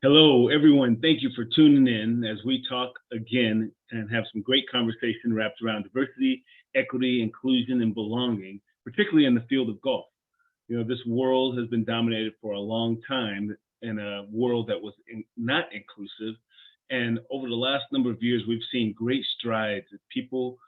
Hello, everyone. Thank you for tuning in as we talk again and have some great conversation wrapped around diversity, equity, inclusion, and belonging, particularly in the field of golf. This world has been dominated for a long time in a world that was not inclusive. And over the last number of years, we've seen great strides of people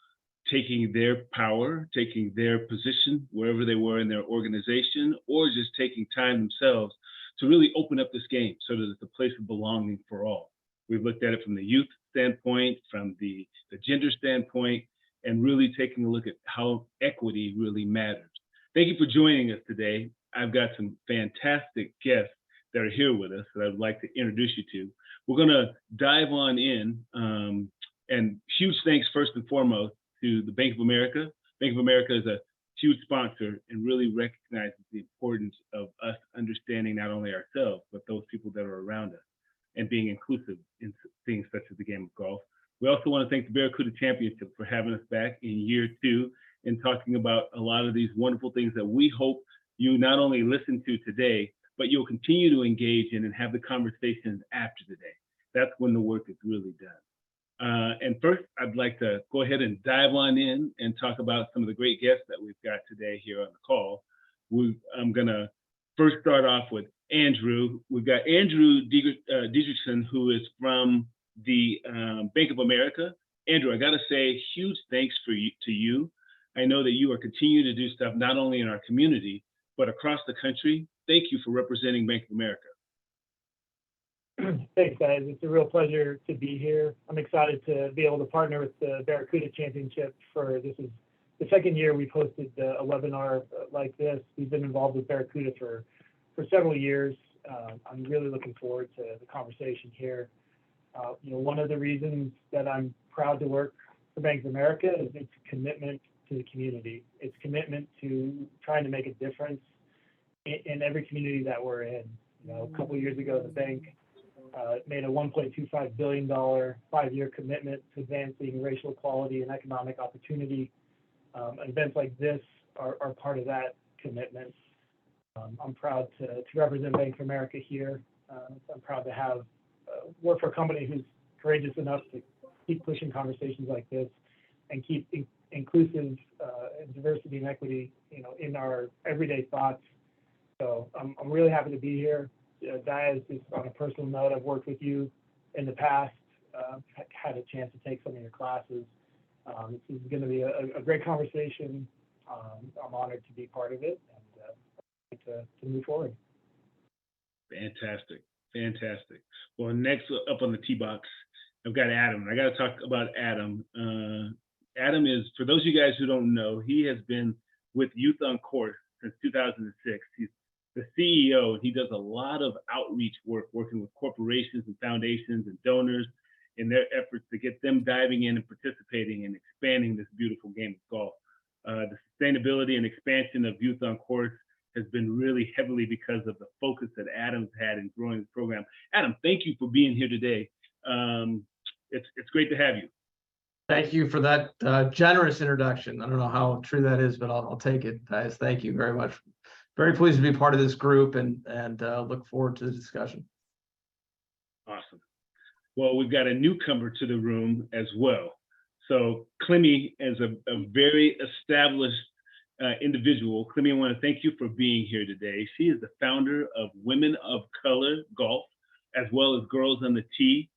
taking their power, taking their position wherever they were in their organization, or just taking time themselves to really open up this game so that it's a place of belonging for all. We've looked at it from the youth standpoint, from the gender standpoint, and really taking a look at how equity really matters. Thank you for joining us today. I've got some fantastic guests that are here with us that I'd like to introduce you to. We're going to dive on in, and huge thanks first and foremost to the Bank of America. Bank of America is a huge sponsor and really recognizes the importance of us understanding not only ourselves, but those people that are around us and being inclusive in things such as the game of golf. We also want to thank the Barracuda Championship for having us back in year 2 and talking about a lot of these wonderful things that we hope you not only listen to today, but you'll continue to engage in and have the conversations after the day. That's when the work is really done. And first, I'd like to go ahead and dive on in and talk about some of the great guests that we've got today here on the call. I'm going to first start off with Andrew. We've got Andrew Diedrichsen, who is from the Bank of America. Andrew, I got to say huge thanks to you. I know that you are continuing to do stuff not only in our community, but across the country. Thank you for representing Bank of America. Thanks, guys. It's a real pleasure to be here. I'm excited to be able to partner with the Barracuda Championship this is the second year we've hosted a webinar like this. We've been involved with Barracuda for several years. I'm really looking forward to the conversation here. One of the reasons that I'm proud to work for Bank of America is its commitment to the community. Its commitment to trying to make a difference in every community that we're in. A couple of years ago, the bank made a $1.25 billion 5-year commitment to advancing racial equality and economic opportunity. Events like this are part of that commitment. I'm proud to represent Bank of America here. I'm proud to have work for a company who's courageous enough to keep pushing conversations like this and keep inclusive and diversity and equity, in our everyday thoughts. So I'm really happy to be here. Diaz, just on a personal note, I've worked with you in the past, had a chance to take some of your classes. This is going to be a great conversation. I'm honored to be part of it and I'd like to move forward. Fantastic. Well, next up on the tee box, I've got Adam. I got to talk about Adam. Adam is, for those of you guys who don't know, he has been with Youth on Course since 2006. He's the CEO. He does a lot of outreach work, working with corporations and foundations and donors in their efforts to get them diving in and participating and expanding this beautiful game of golf. The sustainability and expansion of Youth on Course has been really heavily because of the focus that Adam's had in growing the program. Adam, thank you for being here today. It's great to have you. Thank you for that generous introduction. I don't know how true that is, but I'll take it, guys. Thank you very much. Very pleased to be part of this group and look forward to the discussion. Awesome. Well, we've got a newcomer to the room as well. So Clemmie is a very established individual. Clemmie, I want to thank you for being here today. She is the founder of Women of Color Golf, as well as Girls on the Tee.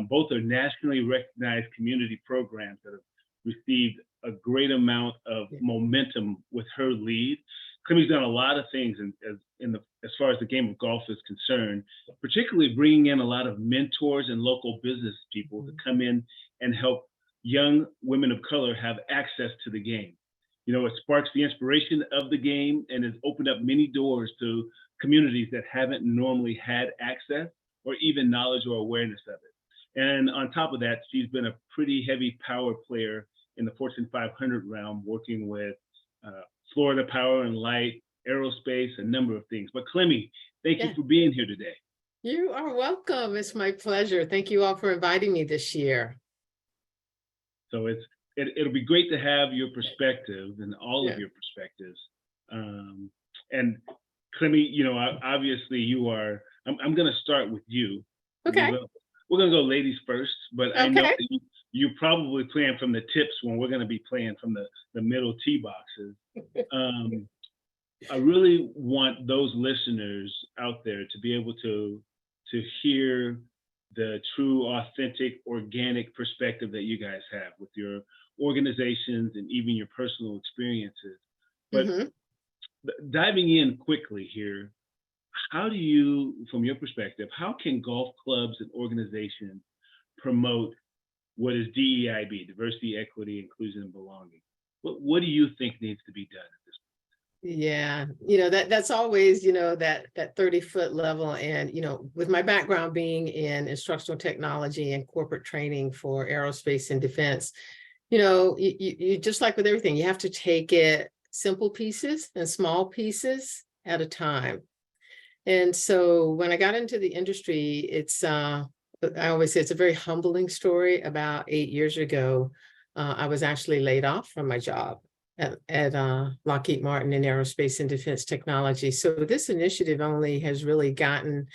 Both are nationally recognized community programs that have received a great amount of momentum with her lead. Clemmie's done a lot of things as far as the game of golf is concerned, particularly bringing in a lot of mentors and local business people to come in and help young women of color have access to the game. It sparks the inspiration of the game and has opened up many doors to communities that haven't normally had access or even knowledge or awareness of it. And on top of that, she's been a pretty heavy power player in the Fortune 500 realm, working with Florida Power and Light, aerospace, a number of things. But Clemmie, thank you for being here today. You are welcome. It's my pleasure. Thank you all for inviting me this year. So it'll be great to have your perspective and all of your perspectives. And Clemmie, obviously you are I'm going to start with you. Okay. We're going to go ladies first, but I know Okay. that you probably playing from the tips when we're going to be playing from the middle tee boxes. I really want those listeners out there to be able to hear the true, authentic, organic perspective that you guys have with your organizations and even your personal experiences. But diving in quickly here, how do you, from your perspective, how can golf clubs and organizations promote what is DEIB, diversity, equity, inclusion, and belonging? What do you think needs to be done at this point? Yeah, that's always, that 30-foot level. And, with my background being in instructional technology and corporate training for aerospace and defense, you just like with everything, you have to take it simple pieces and small pieces at a time. And so when I got into the industry, it's, I always say it's a very humbling story. About 8 years ago, I was actually laid off from my job at Lockheed Martin in aerospace and defense technology. So this initiative only has really gotten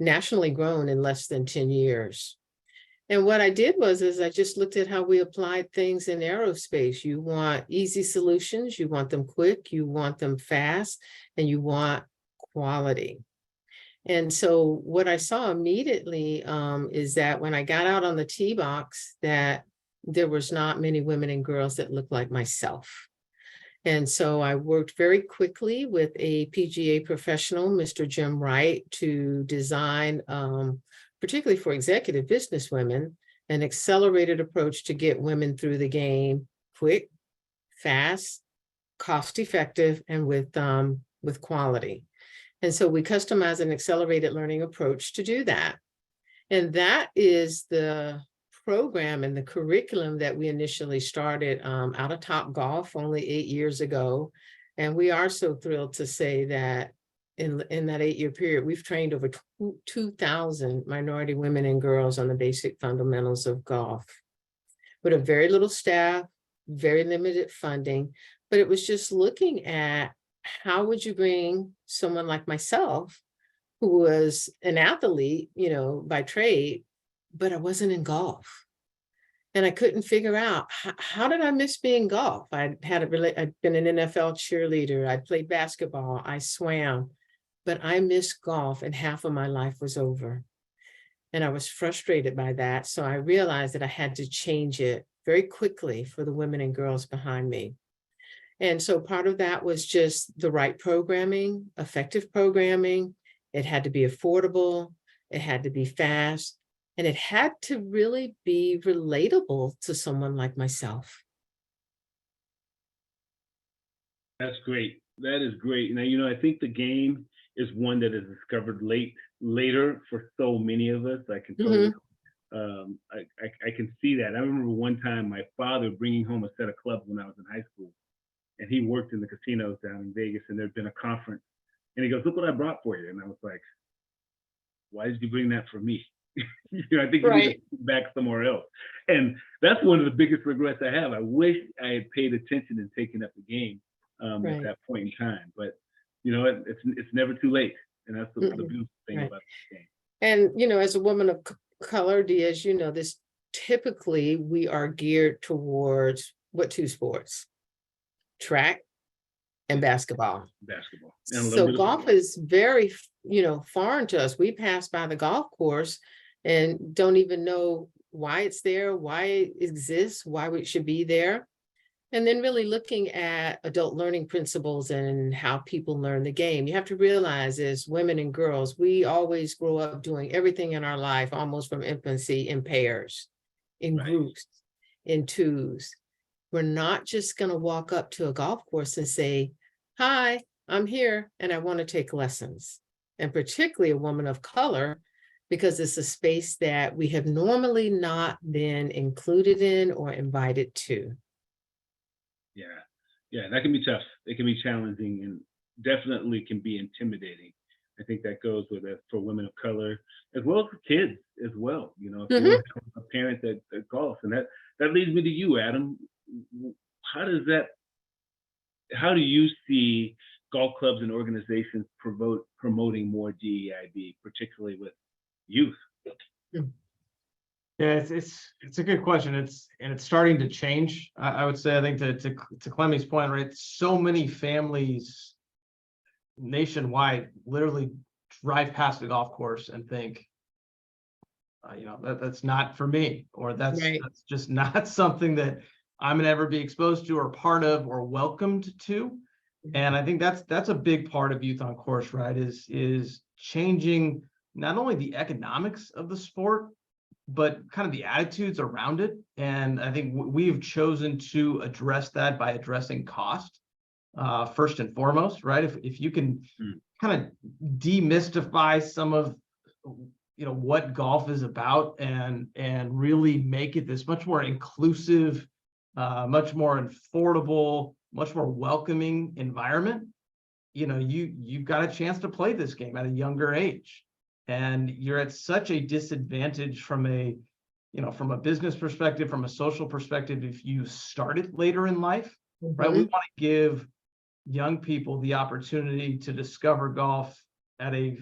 nationally grown in less than 10 years. And what I did was I just looked at how we applied things in aerospace. You want easy solutions, you want them quick, you want them fast, and you want quality. And so what I saw immediately is that when I got out on the tee box, that there was not many women and girls that looked like myself. And so I worked very quickly with a PGA professional, Mr. Jim Wright, to design, particularly for executive business women, an accelerated approach to get women through the game quick, fast, cost effective, and with quality. And so we customize an accelerated learning approach to do that. And that is the program and the curriculum that we initially started out of Topgolf only 8 years ago. And we are so thrilled to say that in that 8-year period, we've trained over 2,000 minority women and girls on the basic fundamentals of golf with a very little staff, very limited funding. But it was just looking at how would you bring someone like myself, who was an athlete, by trade, but I wasn't in golf. And I couldn't figure out how did I miss being golf? I'd been an NFL cheerleader. I played basketball. I swam, but I missed golf and half of my life was over. And I was frustrated by that. So I realized that I had to change it very quickly for the women and girls behind me. And so part of that was just the right programming, effective programming. It had to be affordable. It had to be fast. And it had to really be relatable to someone like myself. That's great. That is great. Now, I think the game is one that is discovered later for so many of us. I can totally, I can see that. I remember one time my father bringing home a set of clubs when I was in high school. And he worked in the casinos down in Vegas, and there'd been a conference. And he goes, "Look what I brought for you." And I was like, "Why did you bring that for me?" I think you need to back somewhere else. And that's one of the biggest regrets I have. I wish I had paid attention and taken up the game at that point in time. But it's never too late, and that's the beautiful thing about this game. And as a woman of color, Diaz, this typically we are geared towards what two sports? Track and basketball. So golf is very, foreign to us. We pass by the golf course and don't even know why it's there, why it exists, why we should be there. And then really looking at adult learning principles and how people learn the game. You have to realize as women and girls, we always grow up doing everything in our life, almost from infancy, in pairs, in groups, in twos. We're not just going to walk up to a golf course and say, "Hi, I'm here and I want to take lessons." And particularly a woman of color, because it's a space that we have normally not been included in or invited to. Yeah, that can be tough. It can be challenging and definitely can be intimidating. I think that goes with it for women of color as well as for kids as well. If you want to have a parent that golfs, and that leads me to you, Adam. How do you see golf clubs and organizations promoting more DEIB, particularly with youth? Yeah, it's a good question. It's starting to change. I would say, I think to Clemmie's point, right? So many families nationwide literally drive past a golf course and think, that's not for me, or that's just not something that I'm gonna ever be exposed to or part of or welcomed to. And I think that's a big part of Youth on Course, right? Is changing not only the economics of the sport, but kind of the attitudes around it. And I think we've chosen to address that by addressing cost first and foremost, right? If you can kind of demystify some of what golf is about and really make it this much more inclusive, much more affordable, much more welcoming environment, you've got a chance to play this game at a younger age. And you're at such a disadvantage from a business perspective, from a social perspective, if you start it later in life, right? We want to give young people the opportunity to discover golf at a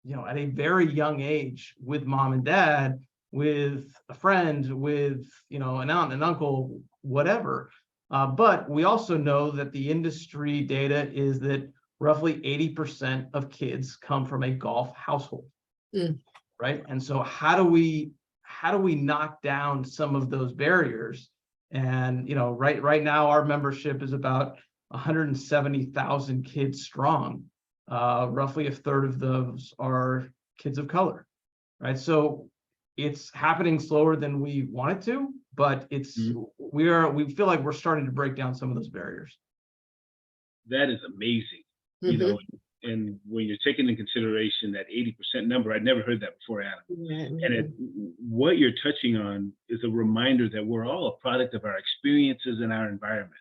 very young age with mom and dad, with a friend, with, an aunt and uncle, whatever. But we also know that the industry data is that roughly 80% of kids come from a golf household, right? And so how do we knock down some of those barriers? And right now our membership is about 170,000 kids strong. Roughly a third of those are kids of color, right? So it's happening slower than we want it to, but we feel like we're starting to break down some of those barriers. That is amazing. And when you're taking into consideration that 80% number, I'd never heard that before, Adam. And what you're touching on is a reminder that we're all a product of our experiences and our environment.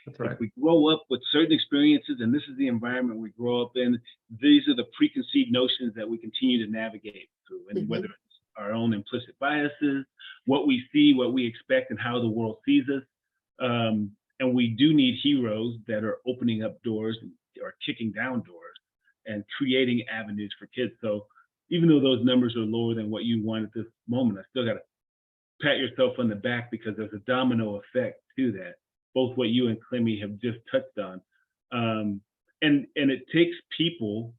That's right. If we grow up with certain experiences, and this is the environment we grow up in, these are the preconceived notions that we continue to navigate through. And whether it's our own implicit biases, what we see, what we expect, and how the world sees us. And we do need heroes that are opening up doors or kicking down doors and creating avenues for kids. So even though those numbers are lower than what you want at this moment, I still got to pat yourself on the back, because there's a domino effect to that, both what you and Clemmie have just touched on. And it takes people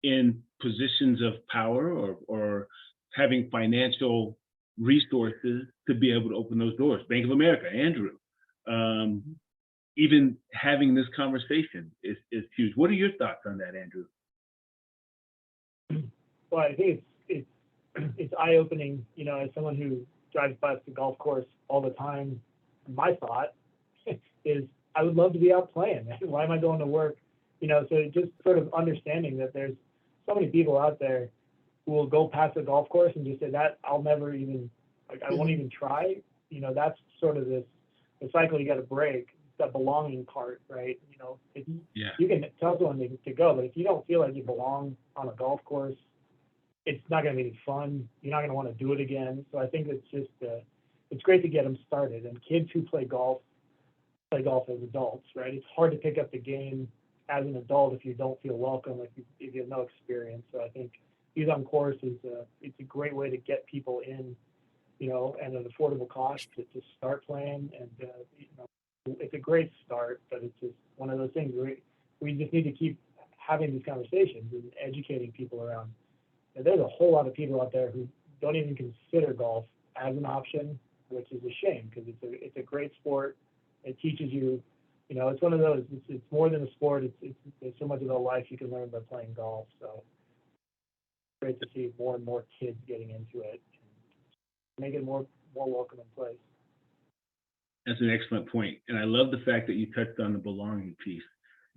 in positions of power or having financial resources to be able to open those doors. Bank of America, Andrew. Even having this conversation is huge. What are your thoughts on that, Andrew? Well, I think it's eye-opening, as someone who drives past the golf course all the time. My thought is I would love to be out playing. Why am I going to work? So just sort of understanding that there's so many people out there who will go past the golf course and just say that I'll never even, I won't even try. That's sort of the cycle you got to break, that belonging part, right? You can tell someone to go, but if you don't feel like you belong on a golf course, it's not going to be any fun. You're not going to want to do it again. So I think it's just, it's great to get them started. And kids who play golf as adults, right? It's hard to pick up the game as an adult if you don't feel welcome, if you have no experience. So I think Youth on Course it's a great way to get people in, at an affordable cost to start playing. And, it's a great start, but it's just one of those things where we just need to keep having these conversations and educating people around. And there's a whole lot of people out there who don't even consider golf as an option, which is a shame, because it's a great sport. It teaches you, it's one of those, it's more than a sport. There's so much about life you can learn by playing golf. So great to see more and more kids getting into it, and make it more welcoming place. That's an excellent point. And I love the fact that you touched on the belonging piece.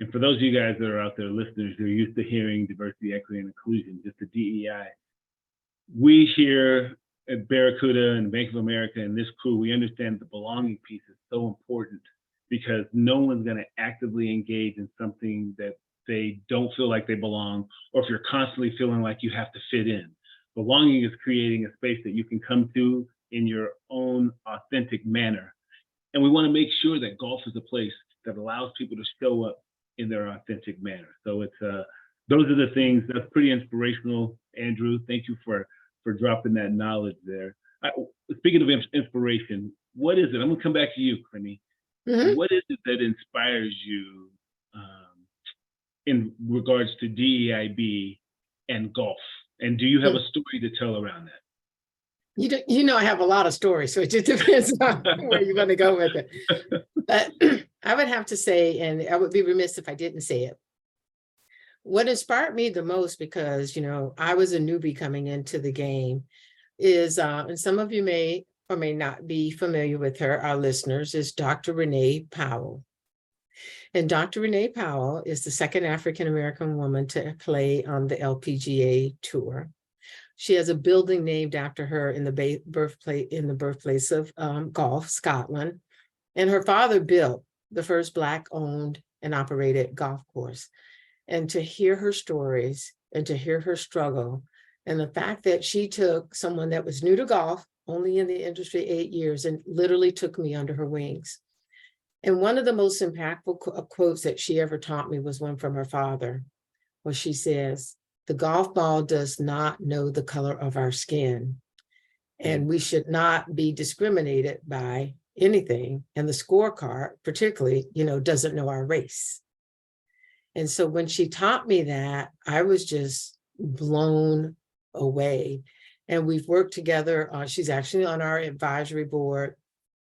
And for those of you guys that are out there, listeners, who are used to hearing diversity, equity, and inclusion, just the DEI, we here at Barracuda and Bank of America and this crew, we understand the belonging piece is so important, because no one's going to actively engage in something that they don't feel like they belong, or if you're constantly feeling like you have to fit in. Belonging is creating a space that you can come to in your own authentic manner. And we want to make sure that golf is a place that allows people to show up in their authentic manner. So it's those are the things that's pretty inspirational, Andrew. Thank you for dropping that knowledge there. Speaking of inspiration, what is it? I'm gonna come back to you, Clemmie. Mhm. What is it that inspires you in regards to DEIB and golf? And do you have a story to tell around that? You know, I have a lot of stories, so it just depends on where you're going to go with it. But I would have to say, and I would be remiss if I didn't say it. What inspired me the most, because, you know, I was a newbie coming into the game, is, and some of you may or may not be familiar with her, our listeners, is Dr. Renee Powell. And Dr. Renee Powell is the second African-American woman to play on the LPGA tour. She has a building named after her in the birthplace of golf, Scotland. And her father built the first Black-owned and operated golf course. And to hear her stories and to hear her struggle, and the fact that she took someone that was new to golf, only in the industry 8 years, and literally took me under her wings. And one of the most impactful quotes that she ever taught me was one from her father, where she says, "The golf ball does not know the color of our skin, and we should not be discriminated by anything. And the scorecard, particularly, you know, doesn't know our race." And so when she taught me that, I was just blown away. And we've worked together. She's actually on our advisory board,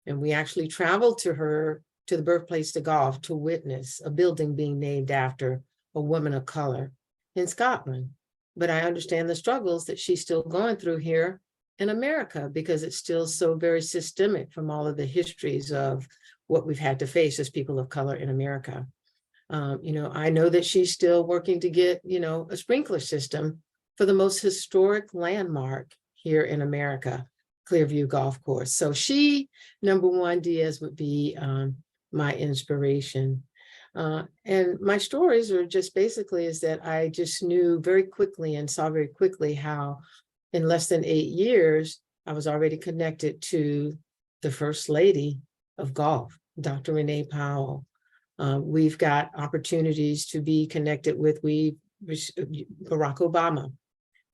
and we actually traveled to the birthplace to golf to witness a building being named after a woman of color in Scotland. But I understand the struggles that she's still going through here in America, because it's still so very systemic from all of the histories of what we've had to face as people of color in America. You know, I know that she's still working to get, you know, a sprinkler system for the most historic landmark here in America, Clearview Golf Course. So she, number one, Diaz, would be my inspiration. And my stories are just basically is that I just knew very quickly and saw very quickly how in less than 8 years, I was already connected to the First Lady of golf, Dr. Renee Powell. We've got opportunities to be connected with Barack Obama.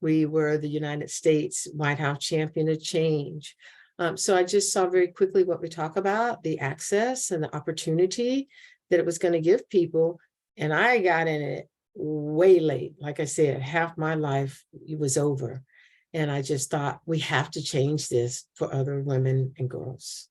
We were the United States White House Champion of Change. So I just saw very quickly what we talk about, the access and the opportunity that it was going to give people. And I got in it way late. Like I said, half my life was over. And I just thought, we have to change this for other women and girls.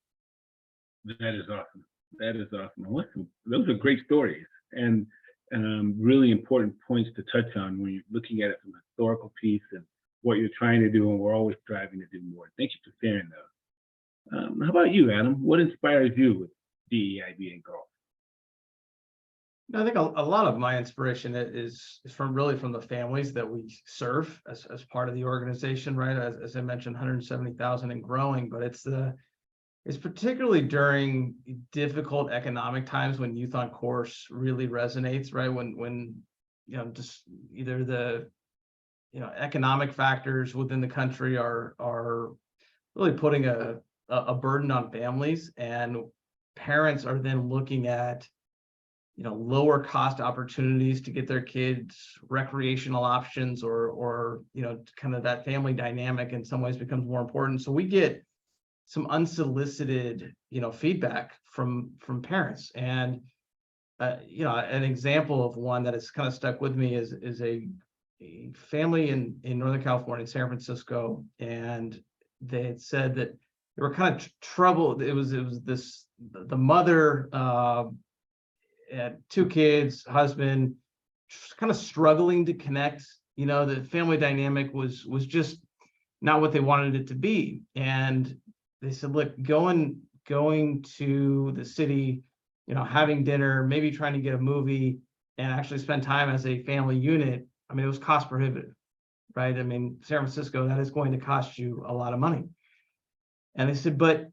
That is awesome. That is awesome. Those are great stories and really important points to touch on when you're looking at it from a historical piece and what you're trying to do, and we're always striving to do more. Thank you for sharing those. How about you, Adam? What inspires you with DEIB and golf? I think a lot of my inspiration is from the families that we serve as part of the organization, right? As I mentioned, 170,000 and growing, but it's particularly during difficult economic times when youth on course really resonates, right? When you know, just either the economic factors within the country are really putting a burden on families, and parents are then looking at lower cost opportunities to get their kids recreational options, or kind of that family dynamic in some ways becomes more important. So we get some unsolicited feedback from parents, and an example of one that has kind of stuck with me is a family in Northern California, in San Francisco, and they had said that they were kind of troubled. It was the mother had 2 kids, husband, kind of struggling to connect. The family dynamic was just not what they wanted it to be. And they said, look, going to the city, having dinner, maybe trying to get a movie and actually spend time as a family unit, I mean, it was cost prohibitive, right? I mean, San Francisco, that is going to cost you a lot of money. And they said, but,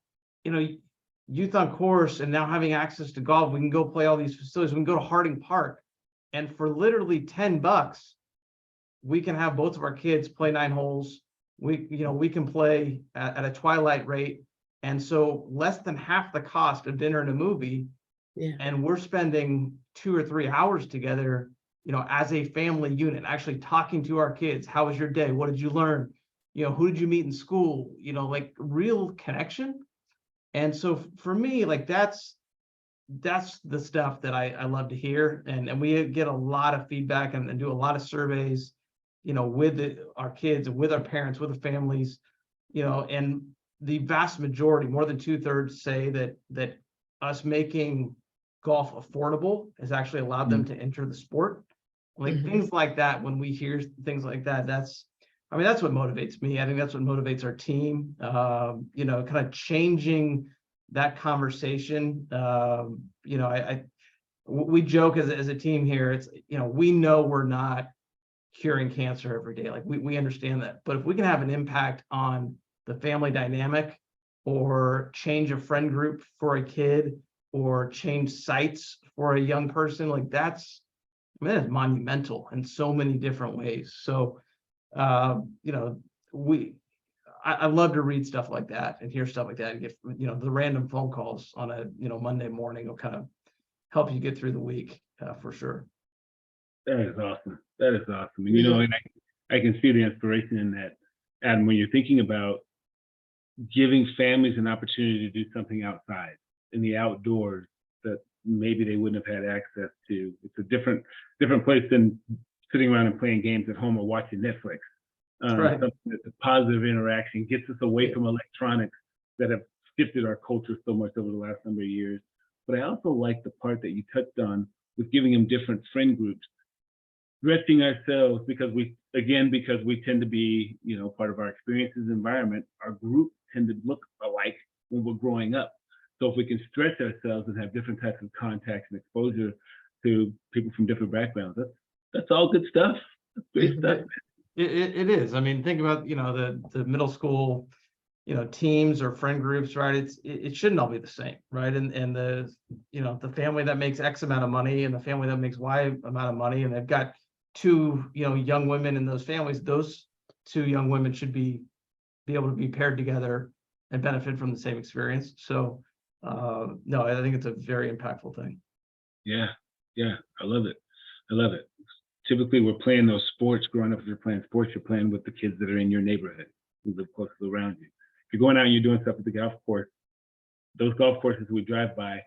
youth on course and now having access to golf, we can go play all these facilities. We can go to Harding Park, and for literally $10, we can have both of our kids play 9 holes. We can play at a twilight rate. And so less than half the cost of dinner and a movie, Yeah. And we're spending 2 or 3 hours together, as a family unit, actually talking to our kids. How was your day? What did you learn? Who did you meet in school? Like real connection. And so for me, like that's the stuff that I love to hear. And we get a lot of feedback and do a lot of surveys, with our kids and with our parents, with the families, and the vast majority, more than 2/3, say that us making golf affordable has actually allowed them to enter the sport. Like things like that, when we hear things like that, that's what motivates me. I think that's what motivates our team, kind of changing that conversation. We joke as a team here, it's, we know we're not curing cancer every day. Like we understand that, but if we can have an impact on the family dynamic or change a friend group for a kid or change sites for a young person, like that's monumental in so many different ways. So, I love to read stuff like that and hear stuff like that and get, the random phone calls on a, Monday morning will kind of help you get through the week, for sure. That is awesome. That is awesome. And, and I can see the inspiration in that, Adam, when you're thinking about giving families an opportunity to do something outside in the outdoors that maybe they wouldn't have had access to. It's a different place than sitting around and playing games at home or watching Netflix. Right. Something that's a positive interaction, gets us away from electronics that have shifted our culture so much over the last number of years. But I also like the part that you touched on with giving them different friend groups, dressing ourselves because we tend to be, part of our experiences environment, our groups tend to look alike when we're growing up. So if we can stretch ourselves and have different types of contacts and exposure to people from different backgrounds, that's all good stuff. That's great stuff. It is. I mean, think about, the middle school, teams or friend groups, right? It shouldn't all be the same, right? And the, the family that makes X amount of money and the family that makes Y amount of money, and they've got 2, young women in those families, those 2 young women should be able to be paired together and benefit from the same experience. So, no, I think it's a very impactful thing. Yeah. I love it. Typically, we're playing those sports. Growing up, if you're playing sports, you're playing with the kids that are in your neighborhood, who live closely around you. If you're going out and you're doing stuff at the golf course, those golf courses we drive by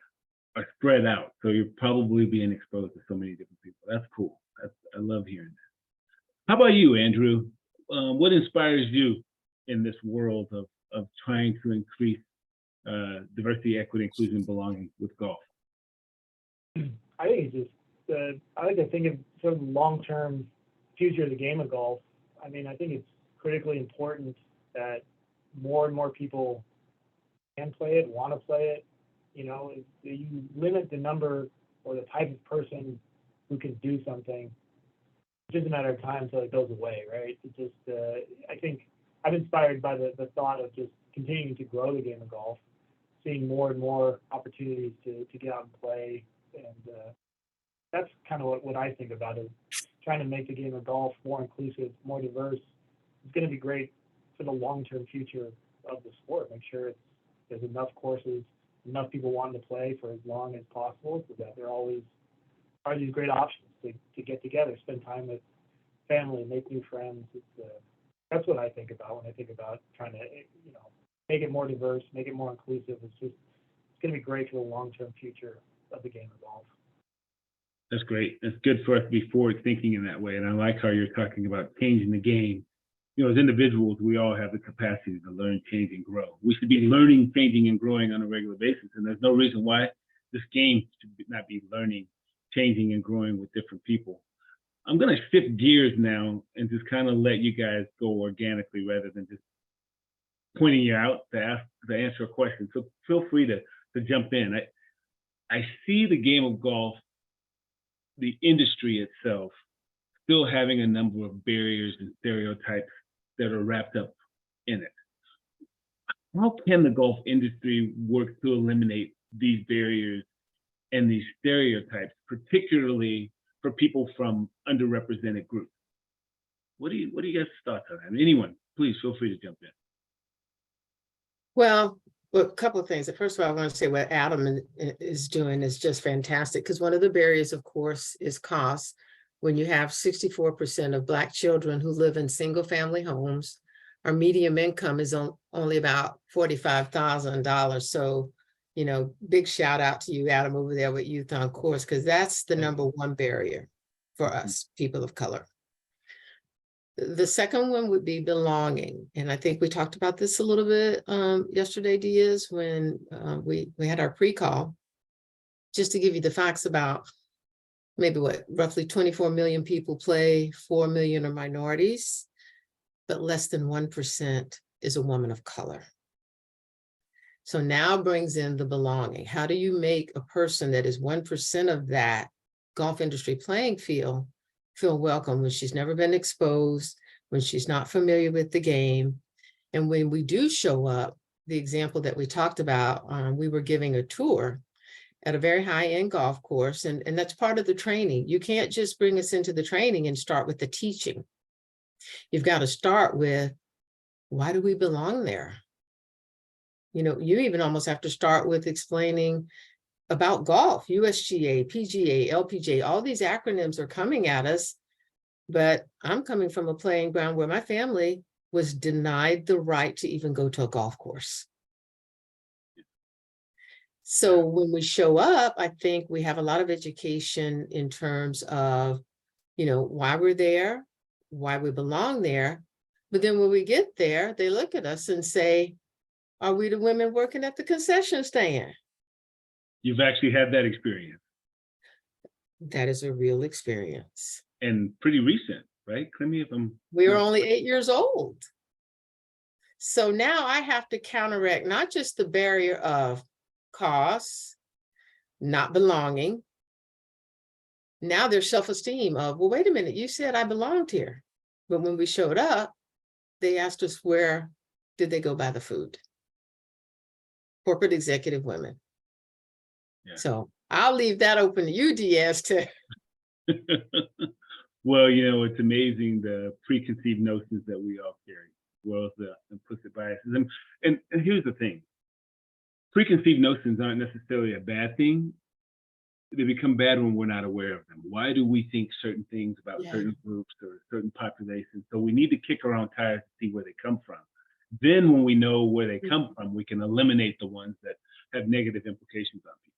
are spread out. So you're probably being exposed to so many different people. That's cool. I love hearing that. How about you, Andrew? What inspires you in this world of trying to increase diversity, equity, inclusion, belonging with golf? I think it's just, I like to think of sort of the long-term future of the game of golf. I mean, I think it's critically important that more and more people can play it, want to play it. If you limit the number or the type of person who can do something, it's just a matter of time until it goes away, right? It just, I think I'm inspired by the thought of just continuing to grow the game of golf, seeing more and more opportunities to get out and play. And that's kind of what I think about is trying to make the game of golf more inclusive, more diverse. It's going to be great for the long-term future of the sport. Make sure there's enough courses, enough people wanting to play for as long as possible, so that there always are these great options to get together, spend time with family, make new friends. That's what I think about when I think about trying to, make it more diverse, make it more inclusive. It's going to be great for the long-term future of the game of golf. That's great. It's good for us to be forward thinking in that way. And I like how you're talking about changing the game. As individuals, we all have the capacity to learn, change, and grow. We should be learning, changing, and growing on a regular basis. And there's no reason why this game should not be learning, changing, and growing with different people. I'm going to shift gears now and just kind of let you guys go organically rather than just pointing you out to answer a question. So feel free to jump in. I see the game of golf, the industry itself, still having a number of barriers and stereotypes that are wrapped up in it. How can the golf industry work to eliminate these barriers and these stereotypes, particularly for people from underrepresented groups? What do you guys' thoughts on that? Anyone, please feel free to jump in. Well, Well, a couple of things. First of all, I want to say what Adam is doing is just fantastic, because one of the barriers, of course, is cost. When you have 64% of Black children who live in single family homes, our median income is only about $45,000. So, you know, big shout out to you, Adam, over there with Youth on Course, because that's the number one barrier for us, people of color. The second one would be belonging. And I think we talked about this a little bit yesterday, Diaz, when we had our pre-call, just to give you the facts about maybe what, roughly 24 million people play, 4 million are minorities, but less than 1% is a woman of color. So now brings in the belonging. How do you make a person that is 1% of that golf industry playing field feel welcome when she's never been exposed, when she's not familiar with the game? And when we do show up, the example that we talked about, we were giving a tour at a very high-end golf course, and that's part of the training. You can't just bring us into the training and start with the teaching. You've got to start with, why do we belong there? You know, you even almost have to start with explaining about golf, USGA, PGA, LPGA, all these acronyms are coming at us, but I'm coming from a playing ground where my family was denied the right to even go to a golf course. So when we show up, I think we have a lot of education in terms of, you know, why we're there, why we belong there. But then when we get there, they look at us and say, are we the women working at the concession stand? You've actually had that experience. That is a real experience. And pretty recent, right, Clemmie? We were only 8 years old. So now I have to counteract not just the barrier of cost, not belonging. Now there's self-esteem of, well, wait a minute, you said I belonged here. But when we showed up, they asked us, where did they go buy the food? Corporate executive women. Yeah. So I'll leave that open to you, Diaz, to. Well, you know, it's amazing the preconceived notions that we all carry, as well as the implicit biases. And here's the thing. Preconceived notions aren't necessarily a bad thing. They become bad when we're not aware of them. Why do we think certain things about certain groups or certain populations? So we need to kick our own tires to see where they come from. Then when we know where they come from, we can eliminate the ones that have negative implications on people.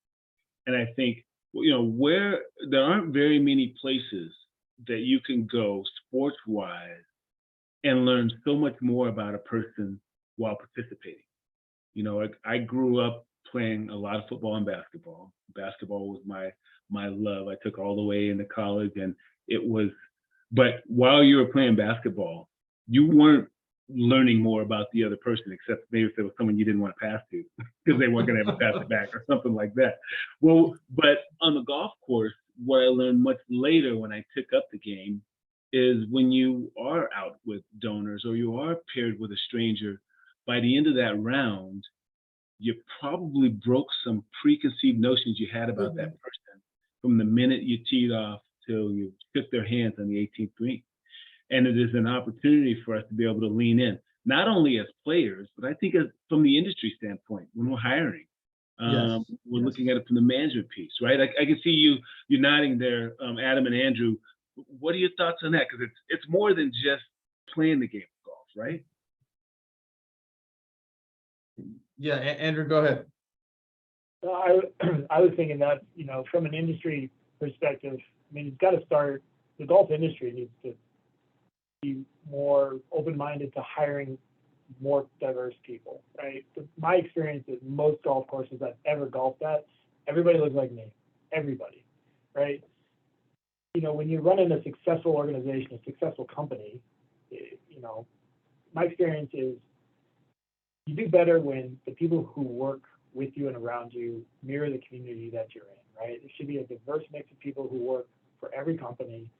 And I think, you know, where there aren't very many places that you can go sports-wise and learn so much more about a person while participating. You know, I grew up playing a lot of football and basketball. Basketball was my love. I took all the way into college, and it was, but while you were playing basketball, you weren't learning more about the other person, except maybe if there was someone you didn't want to pass to because they weren't going to ever pass it back or something like that. Well, but on the golf course, what I learned much later when I took up the game is when you are out with donors or you are paired with a stranger, by the end of that round, you probably broke some preconceived notions you had about that person from the minute you teed off till you shook their hands on the 18th green. And it is an opportunity for us to be able to lean in, not only as players, but I think from the industry standpoint, when we're hiring, we're looking at it from the management piece, right? I can see you nodding there, Adam and Andrew. What are your thoughts on that? Because it's more than just playing the game of golf, right? Yeah, Andrew, go ahead. I was thinking that, you know, from an industry perspective, I mean, it's got to start, the golf industry needs to be more open-minded to hiring more diverse people, right? My experience at most golf courses I've ever golfed at, everybody looks like me, everybody, right? You know, when you're running a successful organization, a successful company, you know, my experience is you do better when the people who work with you and around you mirror the community that you're in, right? It should be a diverse mix of people who work for every company.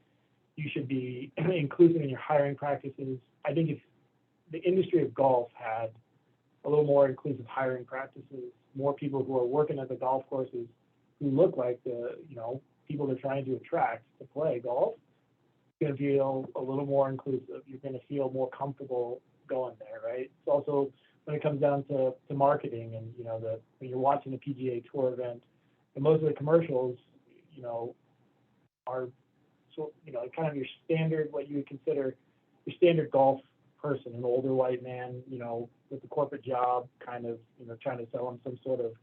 You should be inclusive in your hiring practices. I think if the industry of golf had a little more inclusive hiring practices, more people who are working at the golf courses who look like the, you know, people they're trying to attract to play golf, you're going to feel a little more inclusive. You're going to feel more comfortable going there, right? It's also when it comes down to marketing, and when you're watching a PGA Tour event, and most of the commercials, are kind of your standard, what you would consider your standard golf person, an older white man, with a corporate job, kind of, trying to sell them some sort of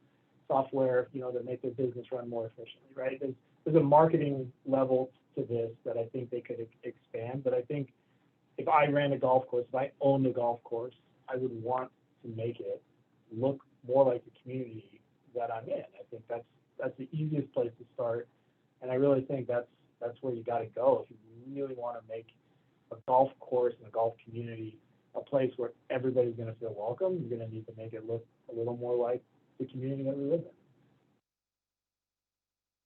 software, that make their business run more efficiently, right? There's a marketing level to this that I think they could expand, but I think if I ran a golf course, if I owned a golf course, I would want to make it look more like the community that I'm in. I think that's the easiest place to start, and I really think that's where you got to go if you really want to make a golf course and a golf community a place where everybody's going to feel welcome. You're going to need to make it look a little more like the community that we live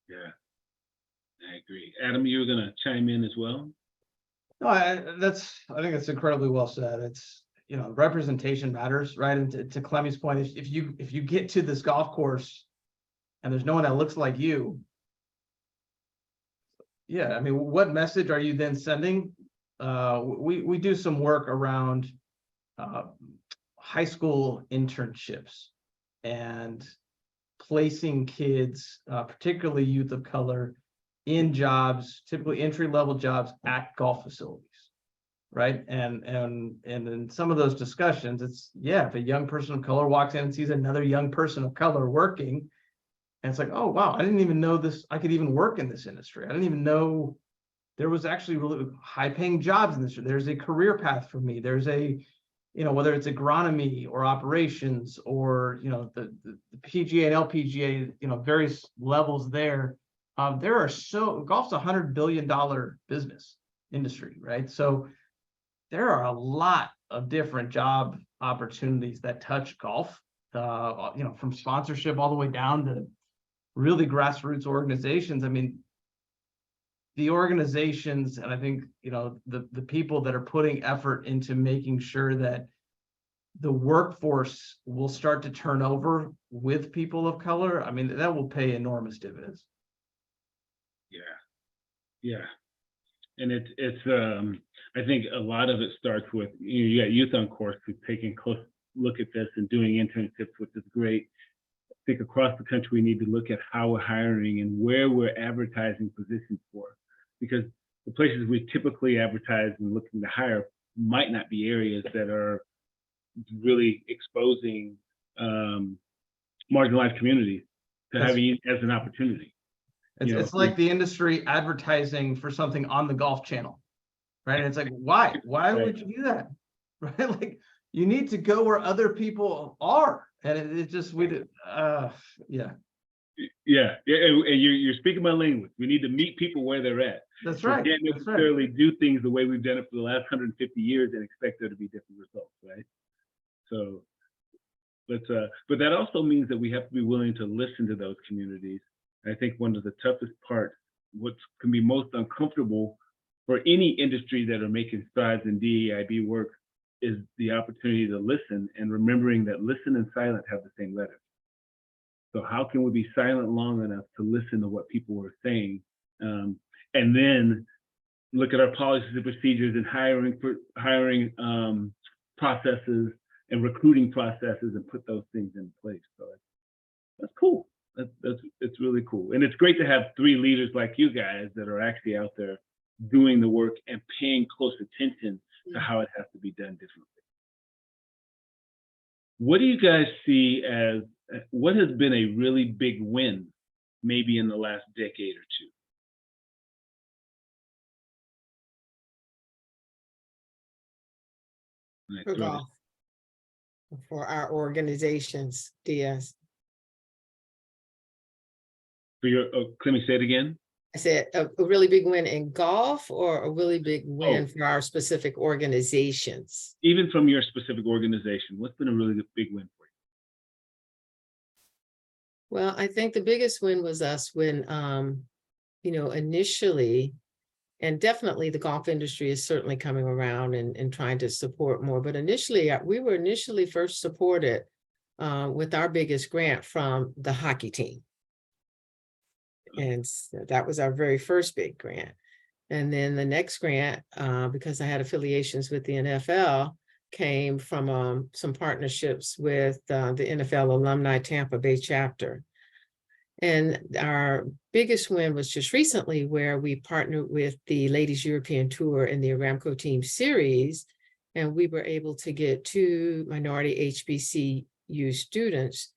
in. Yeah, I agree. Adam, you were going to chime in as well? No, I think it's incredibly well said. It's, representation matters, right? And to Clemmie's point, if you get to this golf course and there's no one that looks like you, yeah, I mean, what message are you then sending? We do some work around high school internships and placing kids, particularly youth of color, in jobs, typically entry-level jobs at golf facilities, right? And in some of those discussions, it's, if a young person of color walks in and sees another young person of color working, and it's like, oh, wow, I didn't even know this, I could even work in this industry. I didn't even know there was actually really high-paying jobs in this. There's a career path for me. There's a, whether it's agronomy or operations or, the PGA and LPGA, various levels there. Golf's $100 billion business industry, right? So there are a lot of different job opportunities that touch golf, from sponsorship all the way down to really grassroots organizations. I mean, the organizations, and I think, the people that are putting effort into making sure that the workforce will start to turn over with people of color, I mean, that will pay enormous dividends. Yeah. And it's I think a lot of it starts with, you got youth on course who's taking a close look at this and doing internships, which is great. I think across the country, we need to look at how we're hiring and where we're advertising positions for, because the places we typically advertise and looking to hire might not be areas that are really exposing marginalized communities to having it as an opportunity. It's like the industry advertising for something on the Golf Channel, right? And it's like, why would you do that? Right? Like, you need to go where other people are. And it just, yeah. Yeah, and you're speaking my language. We need to meet people where they're at. That's right. We can't necessarily do things the way we've done it for the last 150 years and expect there to be different results, right? So, but that also means that we have to be willing to listen to those communities. I think one of the toughest parts, what can be most uncomfortable for any industry that are making strides in DEIB work, is the opportunity to listen, and remembering that listen and silent have the same letters. So how can we be silent long enough to listen to what people are saying, and then look at our policies and procedures and hiring processes and recruiting processes and put those things in place. So that's cool. It's really cool. And it's great to have three leaders like you guys that are actually out there doing the work and paying close attention to how it has to be done differently. What do you guys see as, what has been a really big win maybe in the last decade or two? For golf, for our organizations, Diaz. For your, Clemmie, say it again. I said a really big win in golf, or a really big win for our specific organizations? Even from your specific organization, what's been a really big win for you? Well, I think the biggest win was us when, initially, and definitely the golf industry is certainly coming around and trying to support more. But initially, we were first supported with our biggest grant from the hockey team. And that was our very first big grant. And then the next grant, because I had affiliations with the NFL, came from some partnerships with the NFL Alumni Tampa Bay chapter. And our biggest win was just recently where we partnered with the Ladies European Tour in the Aramco Team Series. And we were able to get 2 minority HBCU students,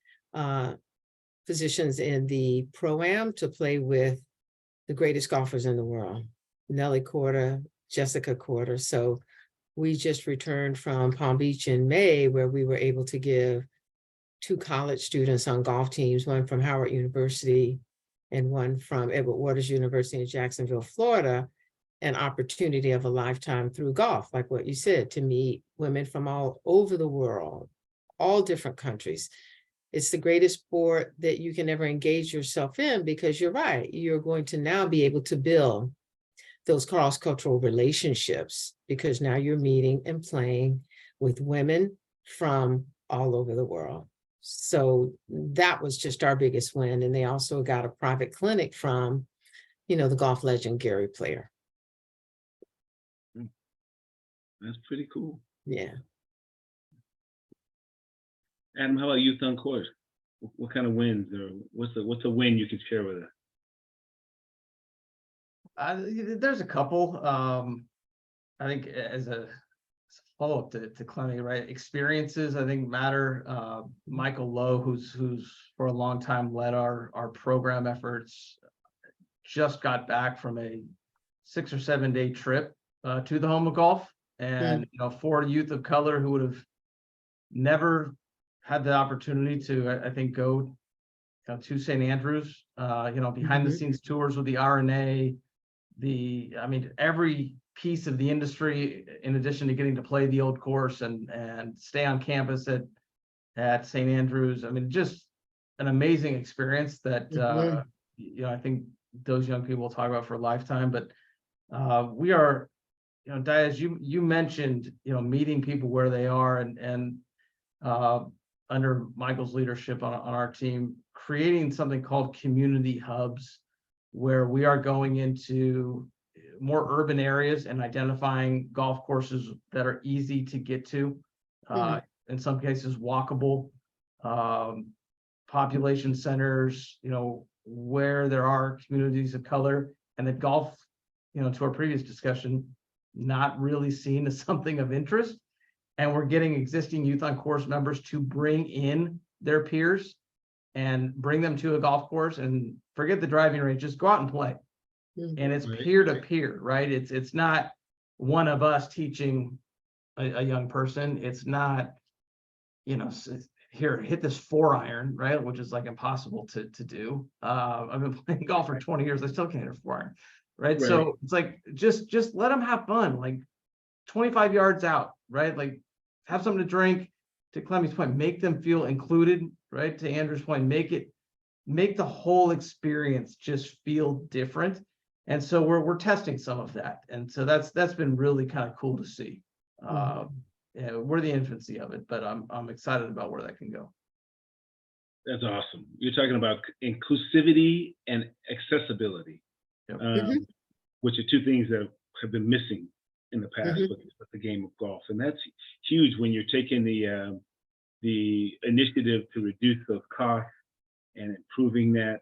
positions in the Pro-Am to play with the greatest golfers in the world, Nelly Korda, Jessica Korda. So we just returned from Palm Beach in May, where we were able to give 2 college students on golf teams, one from Howard University and one from Edward Waters University in Jacksonville, Florida, an opportunity of a lifetime through golf, like what you said, to meet women from all over the world, all different countries. It's the greatest sport that you can ever engage yourself in, because you're right, you're going to now be able to build those cross-cultural relationships, because now you're meeting and playing with women from all over the world. So that was just our biggest win. And they also got a private clinic from, the golf legend Gary Player. That's pretty cool. Yeah. Adam, how about youth on course? What kind of wins, or what's a win you could share with us? There's a couple. I think as a follow-up to Clemmie, right? Experiences, I think, matter. Michael Lowe, who's for a long time led our program efforts, just got back from a 6 or 7 day trip to the home of golf. And, for youth of color who would have never had the opportunity to, I think, go to St. Andrews, behind the scenes tours with the RNA, every piece of the industry, in addition to getting to play the old course and stay on campus at St. Andrews. Just an amazing experience that, I think those young people will talk about for a lifetime. But we are, Diaz, you mentioned, meeting people where they are, and under Michael's leadership on our team, creating something called community hubs, where we are going into more urban areas and identifying golf courses that are easy to get to, in some cases walkable, population centers, where there are communities of color, and that golf, to our previous discussion, not really seen as something of interest. And we're getting existing youth on course members to bring in their peers and bring them to a golf course, and forget the driving range, just go out and play. And it's peer to peer, right? It's not one of us teaching a young person. It's not, here, hit this 4-iron, right? Which is like impossible to do. I've been playing golf for 20 years. I still can't hit a 4-iron, right? So it's like, just let them have fun, like 25 yards out, right? Like, have something to drink. To Clemmie's point, make them feel included, right? To Andrew's point, make the whole experience just feel different. And so we're testing some of that. And so that's been really kind of cool to see. We're the infancy of it, but I'm excited about where that can go. That's awesome. You're talking about inclusivity and accessibility, which are 2 things that have been missing in the past with the game of golf. And that's huge when you're taking the initiative to reduce those costs and improving that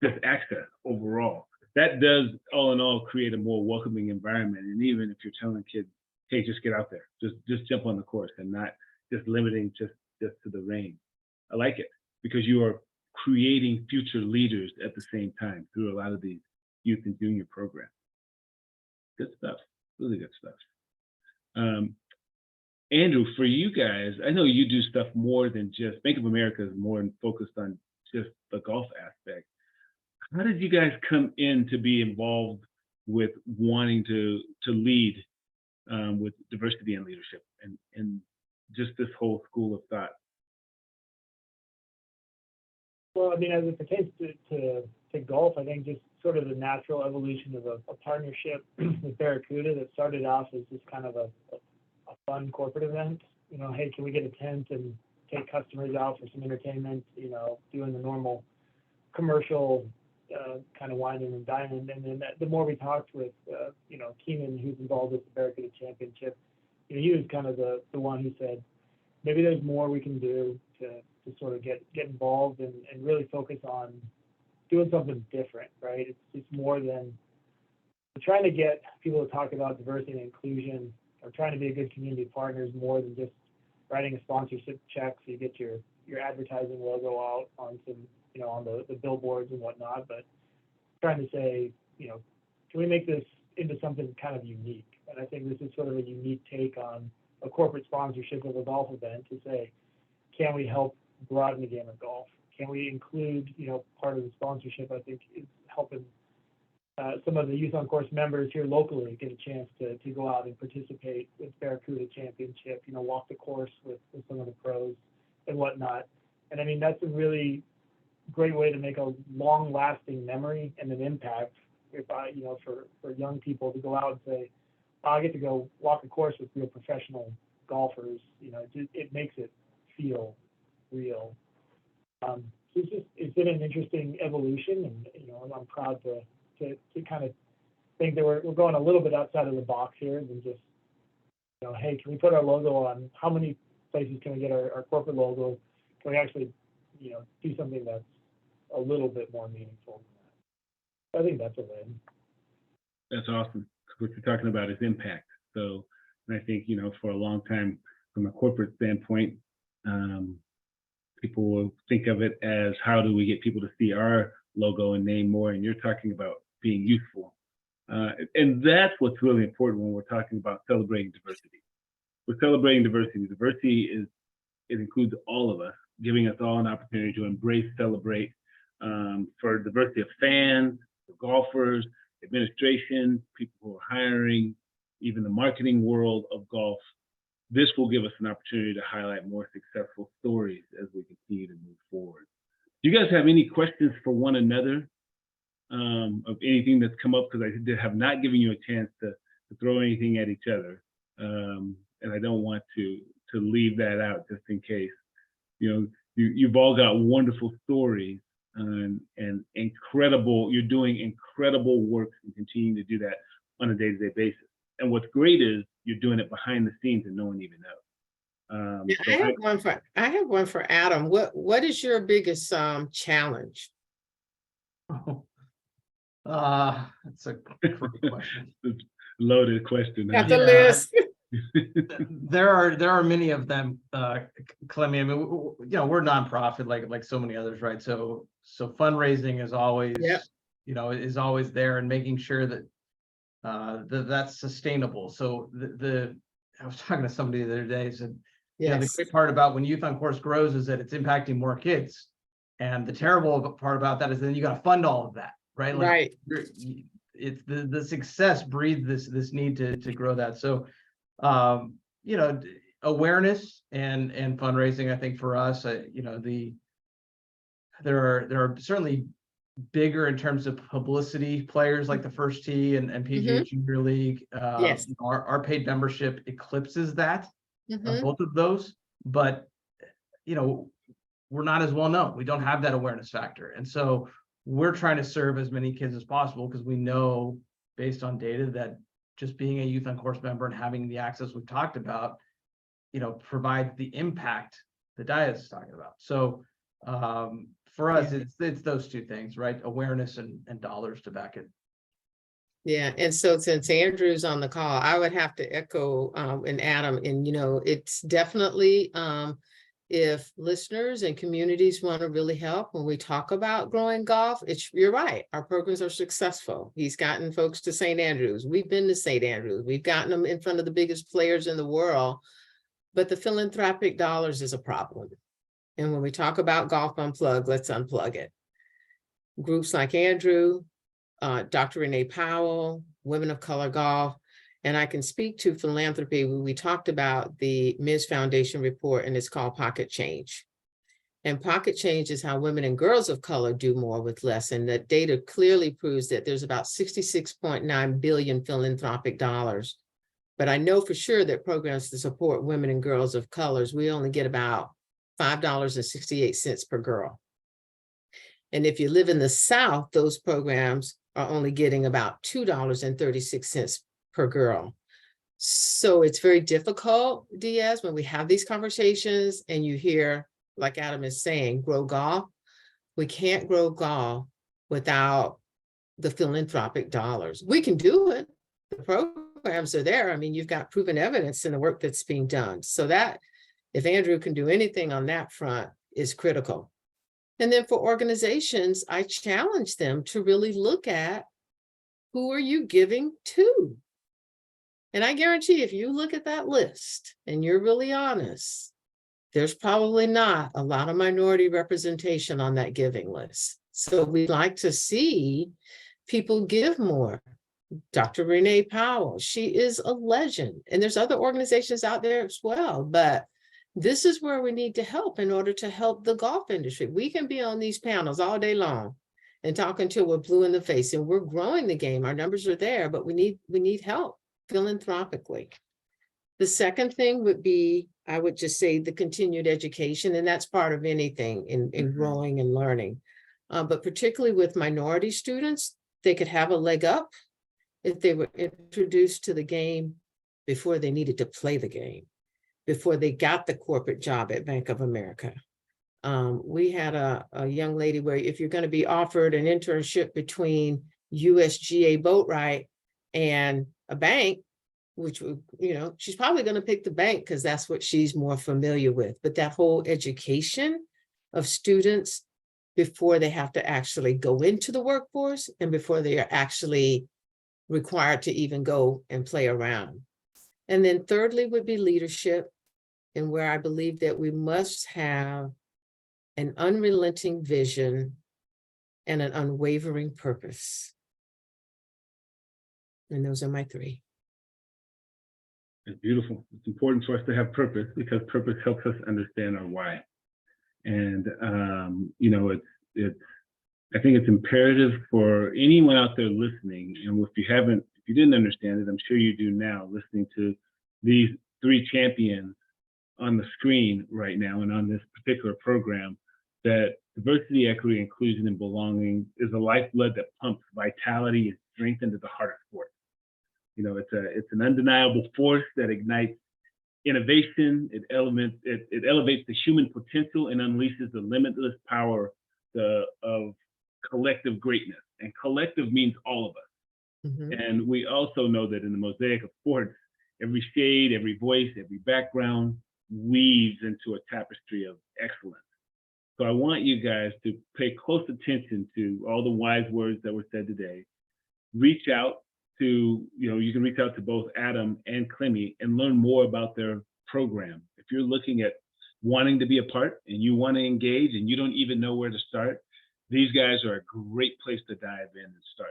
just access overall. That does, all in all, create a more welcoming environment. And even if you're telling kids, hey, just get out there, just jump on the course, and not just limiting just to the range. I like it, because you are creating future leaders at the same time through a lot of these youth and junior programs. Good stuff, really good stuff. Andrew, for you guys, I know you do stuff more than just, Bank of America is more focused on just the golf aspect. How did you guys come in to be involved with wanting to lead with diversity and leadership and just this whole school of thought? Well, as it pertains to golf, I think just sort of the natural evolution of a partnership with Barracuda that started off as just kind of a fun corporate event. Hey, can we get a tent and take customers out for some entertainment, doing the normal commercial kind of wine and dining. And then the more we talked with, Keenan, who's involved with the Barracuda Championship, he was kind of the one who said, maybe there's more we can do to sort of get involved and really focus on doing something different, right? It's more than trying to get people to talk about diversity and inclusion, or trying to be a good community partner, is more than just writing a sponsorship check so you get your advertising logo out on some, on the billboards and whatnot, but trying to say, can we make this into something kind of unique? And I think this is sort of a unique take on a corporate sponsorship of a golf event, to say, can we help broaden the game of golf? Can we include, part of the sponsorship, I think, is helping some of the Youth on Course members here locally get a chance to go out and participate with Barracuda Championship, walk the course with some of the pros and whatnot. And I mean, that's a really great way to make a long-lasting memory and an impact, if for young people to go out and say, I get to go walk a course with real professional golfers. It makes it feel real. It's been an interesting evolution, and I'm proud to kind of think that we're going a little bit outside of the box here than just, hey, can we put our logo on? How many places can we get our corporate logo? Can we actually, do something that's a little bit more meaningful than that? I think that's a win. That's awesome. What you're talking about is impact. So, and I think, for a long time, from a corporate standpoint, people will think of it as, how do we get people to see our logo and name more? And you're talking about being useful. And that's what's really important when we're talking about celebrating diversity. We're celebrating diversity. Diversity it includes all of us, giving us all an opportunity to embrace, celebrate, for diversity of fans, of golfers, administration, people who are hiring, even the marketing world of golf. This will give us an opportunity to highlight more successful stories as we continue to move forward. Do you guys have any questions for one another of anything that's come up? Because I have not given you a chance to throw anything at each other. And I don't want to leave that out just in case. You've all got wonderful stories and incredible, you're doing incredible work and continuing to do that on a day-to-day basis. And what's great is you're doing it behind the scenes and no one even knows. I have one for Adam. What is your biggest challenge? That's a great question. Loaded question. Got the list. There are many of them, Clemmie. I mean, we're nonprofit like so many others, right? So fundraising is always, is always there, and making sure that that's sustainable. So I was talking to somebody the other day, said, the great part about when Youth on Course grows is that it's impacting more kids, and the terrible part about that is then you got to fund all of that, right? Right. It's the success breeds this need to grow that. So awareness and fundraising, I think for us, there are certainly bigger in terms of publicity players like the First Tee and PGA Junior League. Yes. Our paid membership eclipses that, Mm-hmm. both of those, but we're not as well known. We don't have that awareness factor, and so we're trying to serve as many kids as possible, because we know, based on data, that just being a Youth on Course member and having the access we've talked about, provides the impact that Diaz is talking about. So for us, it's those two things, right? Awareness and dollars to back it. Yeah, and so since Andrew's on the call, I would have to echo and Adam, and it's definitely if listeners and communities want to really help when we talk about growing golf, you're right, our programs are successful. He's gotten folks to St. Andrews. We've been to St. Andrews. We've gotten them in front of the biggest players in the world, but the philanthropic dollars is a problem. And when we talk about Golf Unplugged, let's unplug it. Groups like Andrew, Dr. Renee Powell, Women of Color Golf, and I can speak to philanthropy. We talked about the Ms. Foundation report, and it's called Pocket Change. And pocket change is how women and girls of color do more with less. And the data clearly proves that there's about 66.9 billion philanthropic dollars. But I know for sure that programs to support women and girls of colors, we only get about $5.68 per girl. And if you live in the South, those programs are only getting about $2.36 per girl. So it's very difficult, Diaz, when we have these conversations and you hear, like Adam is saying, grow golf. We can't grow golf without the philanthropic dollars. We can do it. The programs are there. I mean, you've got proven evidence in the work that's being done. So that if Andrew can do anything on that front is critical. And then for organizations, I challenge them to really look at who are you giving to? And I guarantee if you look at that list and you're really honest, there's probably not a lot of minority representation on that giving list. So we'd like to see people give more. Dr. Renee Powell, she is a legend. And there's other organizations out there as well, but this is where we need to help in order to help the golf industry. We can be on these panels all day long and talk until we're blue in the face, and we're growing the game. Our numbers are there, but we need help philanthropically. The second thing would be, I would just say, the continued education, and that's part of anything in growing and learning. But particularly with minority students, they could have a leg up if they were introduced to the game before they needed to play the game, before they got the corporate job at Bank of America. We had a young lady where if you're going to be offered an internship between USGA Boatwright and a bank, which, she's probably going to pick the bank because that's what she's more familiar with. But that whole education of students before they have to actually go into the workforce and before they are actually required to even go and play around. And then thirdly would be leadership, and where I believe that we must have an unrelenting vision and an unwavering purpose. And those are my three. It's beautiful. It's important for us to have purpose because purpose helps us understand our why. And, I think it's imperative for anyone out there listening. And if you didn't understand it, I'm sure you do now, listening to these three champions on the screen right now and on this particular program, that diversity, equity, inclusion, and belonging is a lifeblood that pumps vitality and strength into the heart of sports. It's an undeniable force that ignites innovation. It elevates the human potential and unleashes the limitless power of collective greatness. And collective means all of us. Mm-hmm. And we also know that in the mosaic of sports, every shade, every voice, every background weaves into a tapestry of excellence. So I want you guys to pay close attention to all the wise words that were said today. Reach out to, you can reach out to both Adam and Clemmie and learn more about their program. If you're looking at wanting to be a part and you want to engage and you don't even know where to start, these guys are a great place to dive in and start.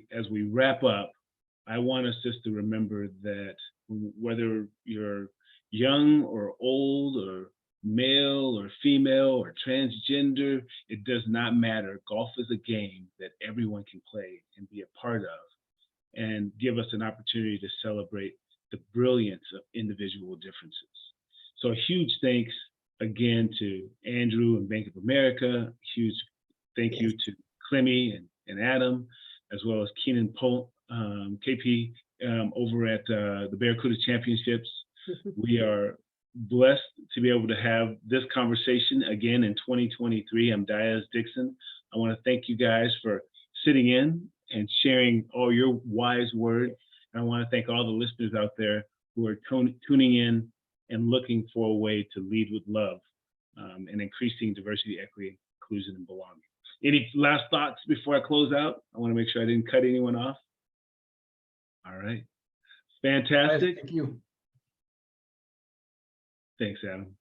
As we wrap up, I want us just to remember that whether you're young or old or male or female or transgender, it does not matter. Golf is a game that everyone can play and be a part of, and give us an opportunity to celebrate the brilliance of individual differences. So a huge thanks again to Andrew and Bank of America. Huge thank you to Clemmie and Adam, as well as Keenan KP over at the Barracuda Championships. We are blessed to be able to have this conversation again in 2023. I'm Diaz Dixon. I want to thank you guys for sitting in and sharing all your wise words. And I want to thank all the listeners out there who are tuning in and looking for a way to lead with love and increasing diversity, equity, inclusion, and belonging. Any last thoughts before I close out? I want to make sure I didn't cut anyone off. All right. Fantastic. Thank you. Thanks, Adam.